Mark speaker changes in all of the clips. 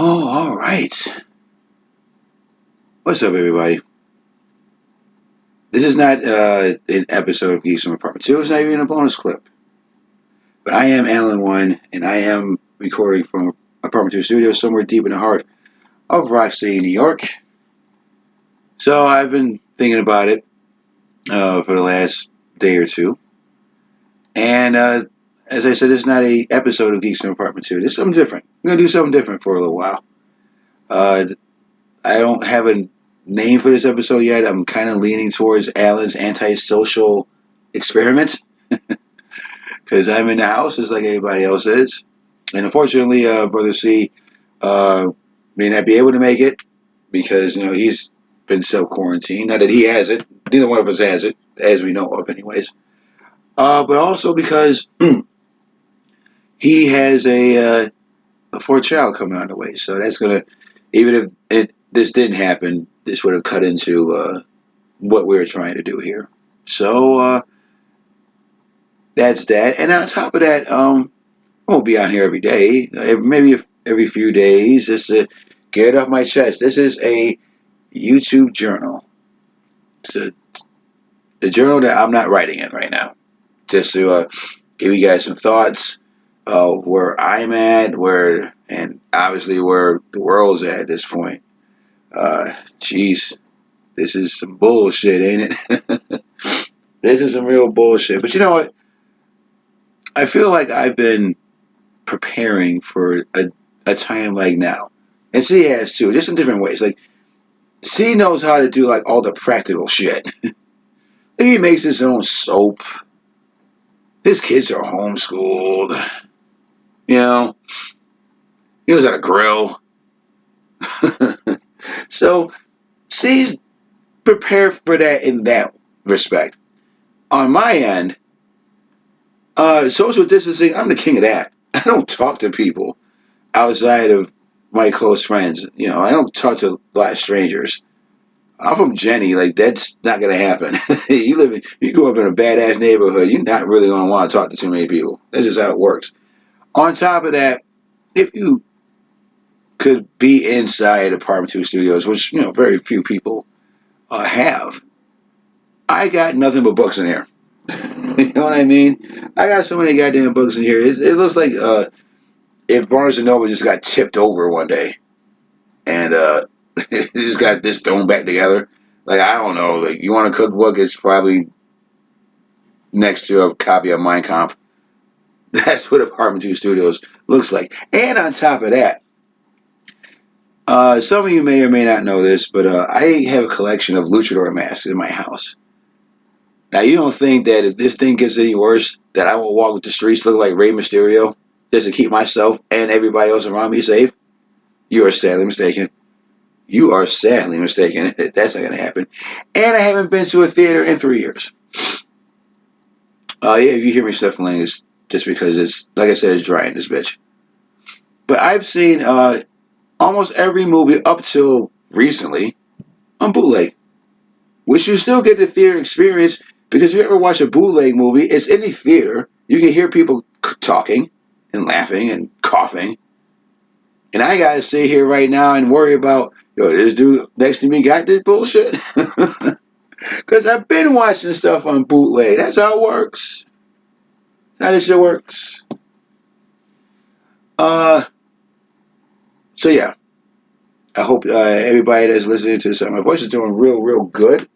Speaker 1: Oh, all right. What's up, everybody? This is not an episode of Geeks from Apartment 2. It's not even a bonus clip. But I am Alan One, and I am recording from Apartment 2 Studio somewhere deep in the heart of Rock City, New York. So I've been thinking about it for the last day or two. And as I said, this is not a episode of Geeks from Apartment 2. This is something different. I'm going to do something different for a little while. Uh, I don't have a name for this episode yet. I'm kind of leaning towards Alan's antisocial experiment because I'm in the house just like everybody else is. And unfortunately, Brother C uh, may not be able to make it because, he's been self quarantined. Not that he has it, neither one of us has it, as we know of, anyways. But also because he has a fourth child coming on the way. So that's going to, even if this didn't happen, this would have cut into what we were trying to do here. So that's that. And on top of that, I won't be on here every day. Maybe every few days, just to get it off my chest. This is a YouTube journal. It's the journal that I'm not writing in right now. Just to give you guys some thoughts where I'm at, and obviously where the world's at this point. Jeez, this is some bullshit, ain't it? This is some real bullshit. But you know what? I feel like I've been preparing for a time like now. And C has too, just in different ways. Like, C knows how to do like all the practical shit. He makes his own soap. His kids are homeschooled. You know, he knows how to grill. So C's prepared for that in that respect. On my end, social distancing, I'm the king of that. I don't talk to people outside of my close friends. I don't talk to a lot of strangers. I'm from Jenny, like that's not gonna happen. You grow up in a badass neighborhood, you're not really gonna want to talk to too many people. That's just how it works. On top of that, if you could be inside Apartment 2 Studios, which very few people have, I got nothing but books in here. You know what I mean? I got so many goddamn books in here. It looks like if Barnes and Noble just got tipped over one day and it just got this thrown back together. Like I don't know. Like you want a cookbook? It's probably next to a copy of Mein Kampf. That's what Apartment 2 Studios looks like. And on top of that, some of you may or may not know this, but I have a collection of luchador masks in my house. Now, you don't think that if this thing gets any worse, that I will walk the streets looking like Rey Mysterio just to keep myself and everybody else around me safe? You are sadly mistaken. You are sadly mistaken. That's not going to happen. And I haven't been to a theater in 3 years. Yeah, if you hear me sniffling, it's just because it's, like I said, it's dry in this bitch. But I've seen almost every movie up till recently on bootleg, which you still get the theater experience because if you ever watch a bootleg movie, it's in the theater. You can hear people talking and laughing and coughing. And I got to sit here right now and worry about, this dude next to me got this bullshit. Because I've been watching stuff on bootleg. That's how it works. How this shit works. Uh, so yeah, I hope everybody that's listening to this, my voice is doing real, real good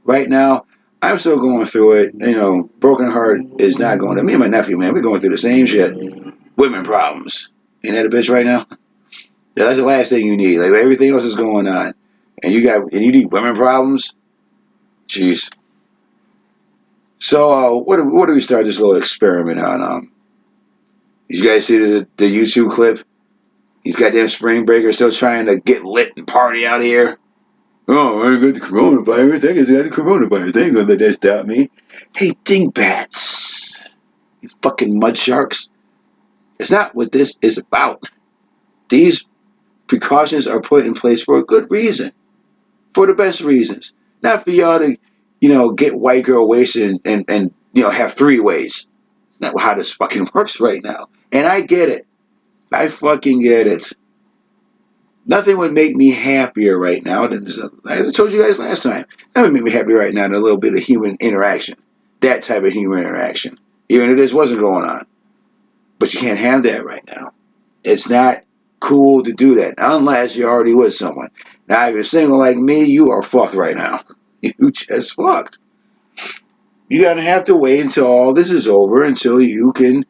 Speaker 1: right now. I'm still going through it. Broken heart is not going to me and my nephew, man. We're going through the same shit. Women problems. Ain't that a bitch right now? Yeah, that's the last thing you need. Like everything else is going on, and you need women problems. Jeez. So what do we start this little experiment on? Did you guys see the YouTube clip? These goddamn spring breakers still trying to get lit and party out here. Oh, I got the coronavirus. I got the coronavirus. They ain't gonna let that stop me. Hey, dingbats. You fucking mud sharks. It's not what this is about. These precautions are put in place for a good reason. For the best reasons. Not for y'all to, get white girl wasted and have three ways. That's not how this fucking works right now. And I get it. I fucking get it. Nothing would make me happier right now than, I told you guys last time, that would make me happier right now than a little bit of human interaction. That type of human interaction. Even if this wasn't going on. But you can't have that right now. It's not cool to do that unless you're already with someone. Now, if you're single like me, you are fucked right now. You just fucked. You're going to have to wait until all this is over until you can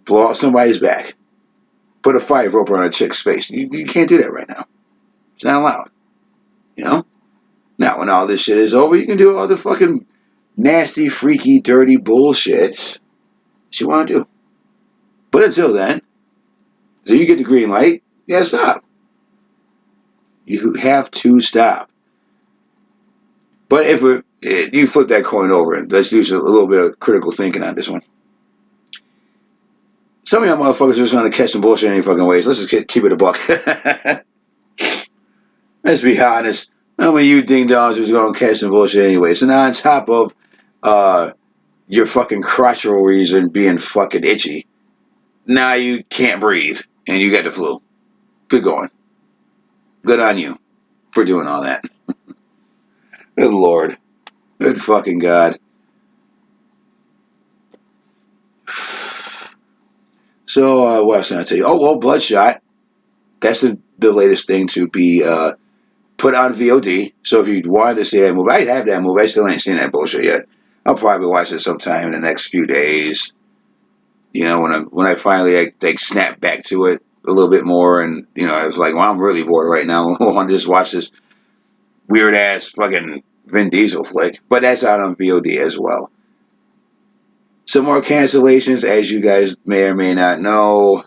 Speaker 1: blow out somebody's back. Put a fire rope on a chick's face. You can't do that right now. It's not allowed. You know? Now, when all this shit is over, you can do all the fucking nasty, freaky, dirty bullshit you want to do. But until then, so you get the green light, you gotta stop. You have to stop. But if you flip that coin over and let's do a little bit of critical thinking on this one. Some of y'all motherfuckers are just going to catch some bullshit any fucking ways. Let's just keep it a buck. Let's be honest. Some of you ding dongs are just going to catch some bullshit anyway. So now on top of your fucking crotchal reason being fucking itchy, now you can't breathe and you got the flu. Good going. Good on you for doing all that. Good Lord. Good fucking God. So, what else can I tell you? Oh, well, Bloodshot. That's the latest thing to be put on VOD. So if you wanted to see that movie, I have that movie. I still ain't seen that bullshit yet. I'll probably watch it sometime in the next few days. You know, when I finally like snap back to it a little bit more, and you know, I was like, well, I'm really bored right now. I want to just watch this weird ass fucking Vin Diesel flick. But that's out on VOD as well. Some more cancellations, as you guys may or may not know.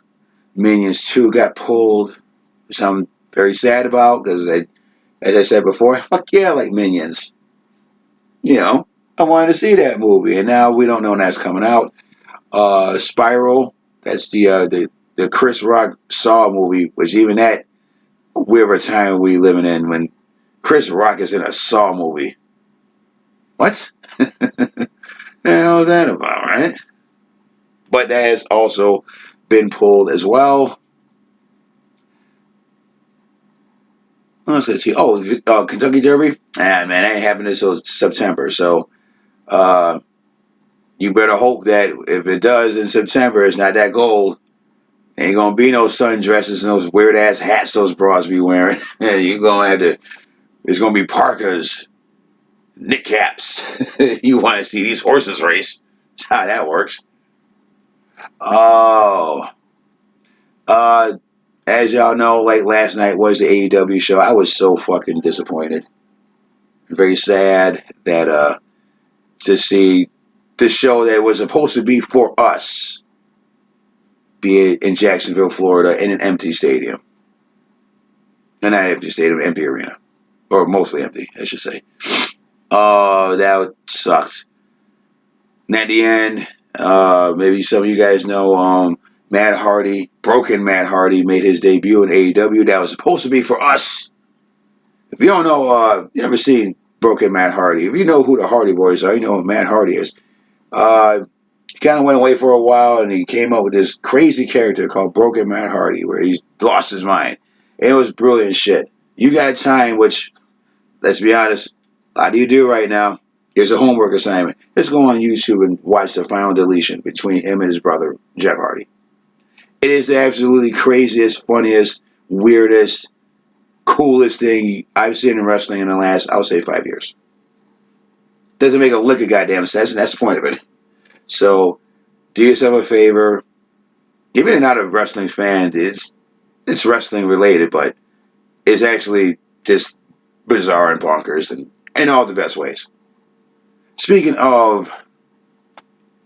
Speaker 1: Minions 2 got pulled, which I'm very sad about because, as I said before, fuck yeah, I like Minions. You know, I wanted to see that movie, and now we don't know when that's coming out. Spiral, that's the Chris Rock Saw movie, which even that weird time we living in when Chris Rock is in a Saw movie. What? The hell is that about, right? But that has also been pulled as well. Let's see. Oh, Kentucky Derby. Ah, man, that ain't happening until September. So, you better hope that if it does in September, it's not that cold. Ain't gonna be no sundresses and those weird ass hats those bras be wearing. You're gonna have to. It's gonna be parkas, knit caps. You want to see these horses race? That's how that works. Oh, uh, as y'all know, like last night was the AEW show. I was so fucking disappointed. Very sad that to see the show that was supposed to be for us, be it in Jacksonville, Florida, in an empty stadium. Not empty stadium, empty arena. Or mostly empty, I should say. Oh, that sucked. And at the end, maybe some of you guys know, Matt Hardy, Broken Matt Hardy, made his debut in AEW. That was supposed to be for us. If you don't know, you ever seen Broken Matt Hardy? If you know who the Hardy Boys are, you know who Matt Hardy is. He kind of went away for a while, and he came up with this crazy character called Broken Matt Hardy, where he's lost his mind. It was brilliant shit. You got time, which, let's be honest, a lot of you do right now. Here's a homework assignment. Just go on YouTube and watch the final deletion between him and his brother, Jeff Hardy. It is the absolutely craziest, funniest, weirdest, coolest thing I've seen in wrestling in the last, I'll say, 5 years. Doesn't make a lick of goddamn sense, and that's the point of it. So, do yourself a favor. Even if you're not a wrestling fan, it's wrestling related, but it's actually just bizarre and bonkers and in all the best ways. Speaking of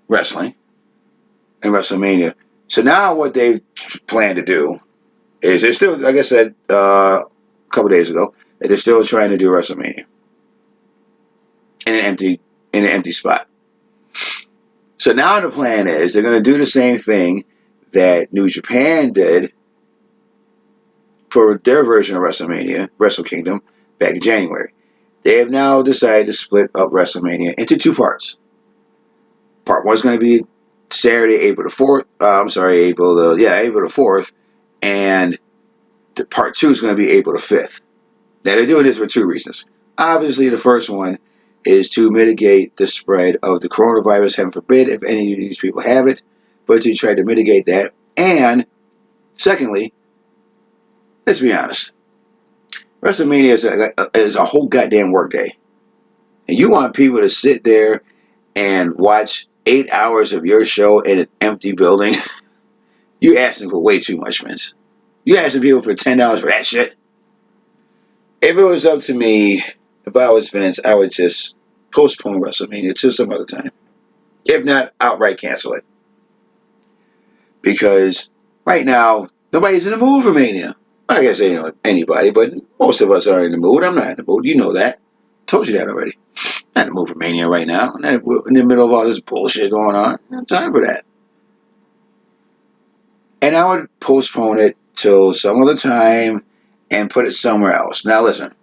Speaker 1: wrestling and WrestleMania, so now what they plan to do is they're still, like I said a couple days ago, that they're still trying to do WrestleMania in an empty spot. So now the plan is they're going to do the same thing that New Japan did for their version of WrestleMania, Wrestle Kingdom, back in January. They have now decided to split up WrestleMania into two parts. Part one is going to be Saturday, April the 4th. April the 4th. And The part 2 is going to be April the 5th. Now, they're doing this for 2 reasons. Obviously, the first one is to mitigate the spread of the coronavirus, heaven forbid, if any of these people have it, but to try to mitigate that. And secondly, let's be honest, WrestleMania is a whole goddamn workday. And you want people to sit there and watch 8 hours of your show in an empty building? You're asking for way too much, Vince. You're asking people for $10 for that shit? If it was up to me, if I was Vince, I would just postpone WrestleMania to some other time. If not, outright cancel it. Because right now, nobody's in the mood for Mania. I can't say anybody, but most of us are in the mood. I'm not in the mood. You know that. Told you that already. Not in the mood for Mania right now. I'm not in the middle of all this bullshit going on. I don't have time for that. And I would postpone it till some other time and put it somewhere else. Now listen,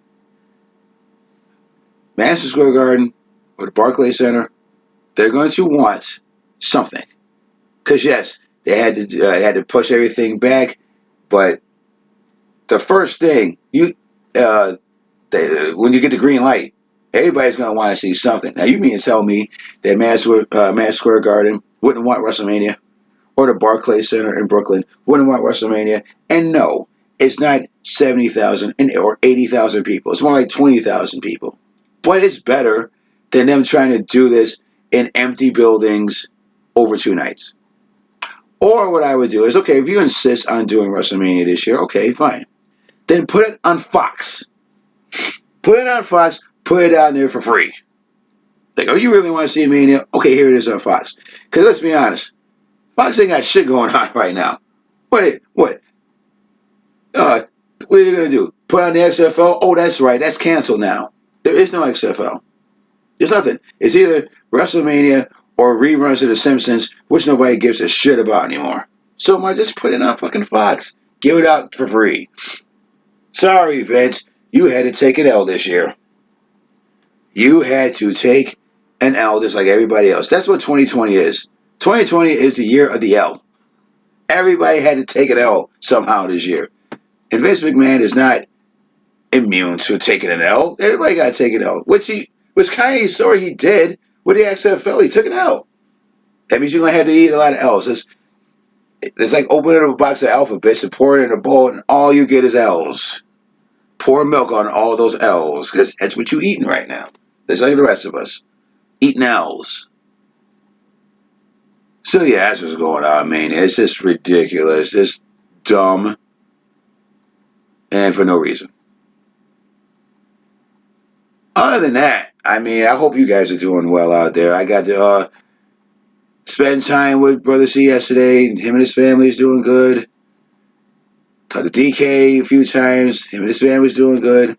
Speaker 1: Madison Square Garden or the Barclays Center, they're going to want something. Because yes, they had to push everything back, but the first thing when you get the green light, everybody's going to want to see something. Now you mean to tell me that Madison Square Garden wouldn't want WrestleMania, or the Barclays Center in Brooklyn wouldn't want WrestleMania? And no, it's not 70,000 or 80,000 people. It's more like 20,000 people. But it's better than them trying to do this in empty buildings over 2 nights. Or what I would do is, okay, if you insist on doing WrestleMania this year, okay, fine. Then put it on Fox. Put it on Fox. Put it out there for free. Like, oh, you really want to see Mania? Okay, here it is on Fox. Because let's be honest, Fox ain't got shit going on right now. What? What are you going to do? Put on the XFL? Oh, that's right. That's canceled now. There is no XFL. There's nothing. It's either WrestleMania or reruns of The Simpsons, which nobody gives a shit about anymore. So I just put it on fucking Fox. Give it out for free. Sorry, Vince. You had to take an L this year. You had to take an L just like everybody else. That's what 2020 is. 2020 is the year of the L. Everybody had to take an L somehow this year. And Vince McMahon is not immune to taking an L. Everybody got to take an L. Which kind of sorry he did with the XFL. He took an L. That means you're going to have to eat a lot of L's. It's like opening up a box of alphabets and pour it in a bowl, and all you get is L's. Pour milk on all those L's, because that's what you're eating right now. Just like the rest of us. Eating L's. So yeah, that's what's going on, man. It's just ridiculous. Just dumb. And for no reason. Other than that, I mean, I hope you guys are doing well out there. I got to spend time with Brother C yesterday. Him and his family is doing good. Talked to DK a few times. Him and his family's doing good.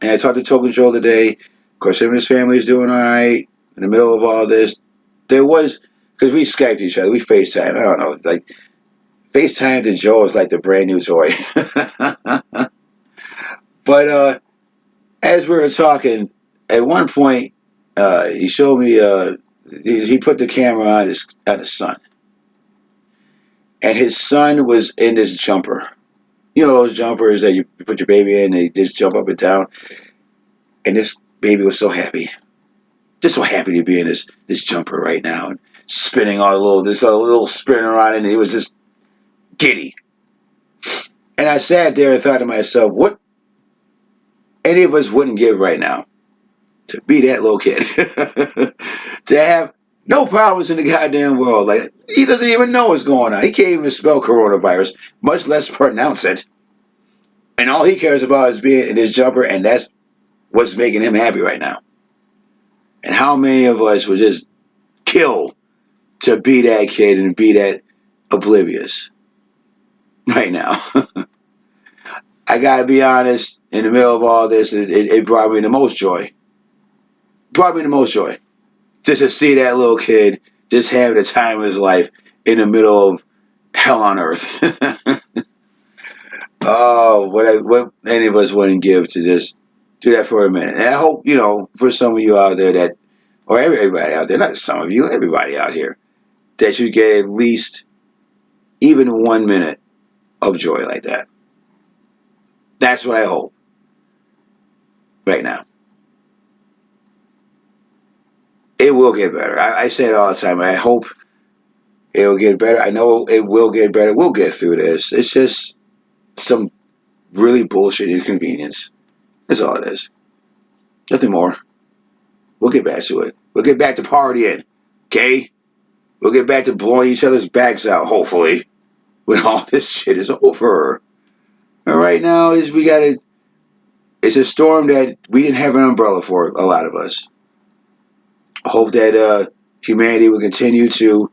Speaker 1: And I talked to Token Joe today. Of course, him and his family's doing all right. In the middle of all this, there was, because we Skyped each other, we FaceTime. I don't know, like FaceTime to Joe is like the brand new toy. But as we were talking, at one point, he showed me. He put the camera on his son, and his son was in this jumper. You know those jumpers that you put your baby in, and they just jump up and down. And this baby was so happy, just so happy to be in this jumper right now, and spinning all this little spin around, and he was just giddy. And I sat there and thought to myself, what any of us wouldn't give right now to be that little kid, to have no problems in the goddamn world. Like, he doesn't even know what's going on. He can't even spell coronavirus, much less pronounce it. And all he cares about is being in his jumper, and that's what's making him happy right now. And how many of us would just kill to be that kid and be that oblivious right now? I gotta be honest, in the middle of all this, it brought me the most joy. Brought me the most joy. Just to see that little kid just having the time of his life in the middle of hell on earth. Oh, what any of us wouldn't give to just do that for a minute. And I hope, for some of you out there that, or everybody out there, not some of you, everybody out here, that you get at least even 1 minute of joy like that. That's what I hope right now. It will get better. I say it all the time. I hope it'll get better. I know it will get better. We'll get through this. It's just some really bullshit inconvenience. That's all it is. Nothing more. We'll get back to it. We'll get back to partying. Okay? We'll get back to blowing each other's backs out, hopefully, when all this shit is over. And right now is we gotta it's a storm that we didn't have an umbrella for, a lot of us. I hope that humanity will continue to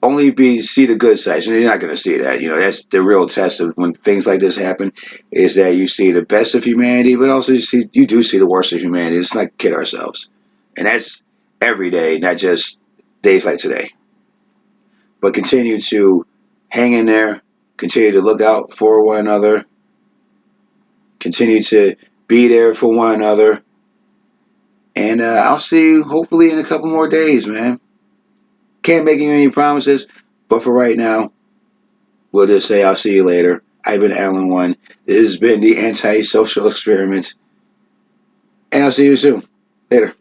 Speaker 1: only be see the good sides, and you're not going to see that. That's the real test of when things like this happen, is that you see the best of humanity, but also you do see the worst of humanity. Let's not kid ourselves, and that's every day, not just days like today. But continue to hang in there, continue to look out for one another, continue to be there for one another, and I'll see you hopefully in a couple more days, man. Can't make you any promises, but for right now, we'll just say I'll see you later. I've been Alan One. This has been the anti-social experiment, and I'll see you soon. Later.